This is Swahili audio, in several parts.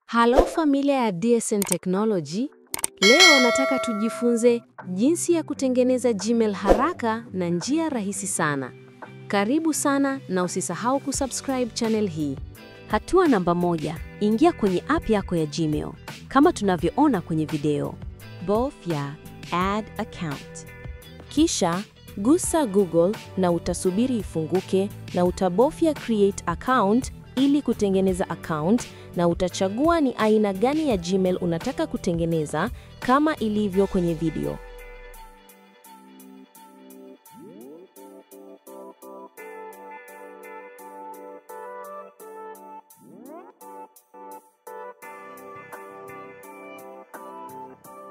Halo familia ya DSN Technology. Leo nataka tujifunze jinsi ya kutengeneza Gmail haraka na njia rahisi sana. Karibu sana na usisahau kusubscribe channel hii. Hatua namba 1, ingia kwenye app yako ya Gmail. Kama tunavyoona kwenye video, bofya add account. Kisha gusa Google na utasubiri ifunguke na utabofya create account ili kutengeneza account, na utachagua ni aina gani ya Gmail unataka kutengeneza kama ilivyo kwenye video.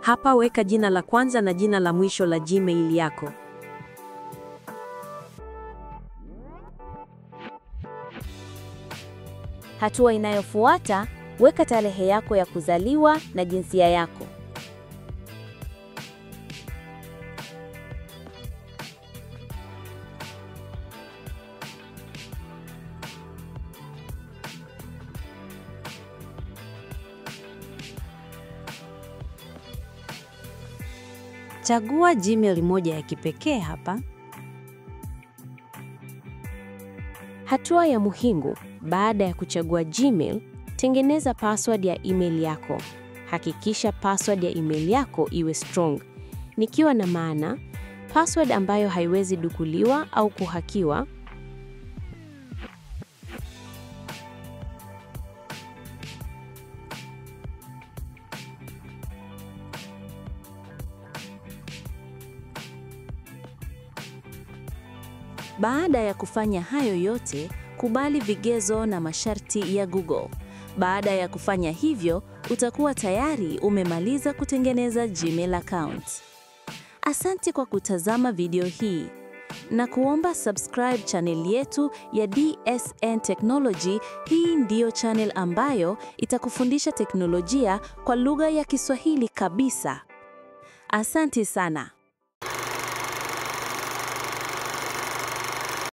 Hapa weka jina la kwanza na jina la mwisho la Gmail yako. Hatua inayofuata, weka tarehe yako ya kuzaliwa na jinsia yako. Chagua Gmail moja ya kipekee hapa. Hatua ya muhimu, baada ya kuchagua Gmail, tengeneza password ya email yako. Hakikisha password ya email yako iwe strong. Nikiwa na maana, password ambayo haiwezi dukuliwa au kuhakiwa. Baada ya kufanya hayo yote, kubali vigezo na masharti ya Google. Baada ya kufanya hivyo, utakuwa tayari umemaliza kutengeneza Gmail account. Asante kwa kutazama video hii, na kuomba subscribe channel yetu ya DSN Technology. Hii ndiyo channel ambayo itakufundisha teknolojia kwa lugha ya Kiswahili kabisa. Asante sana.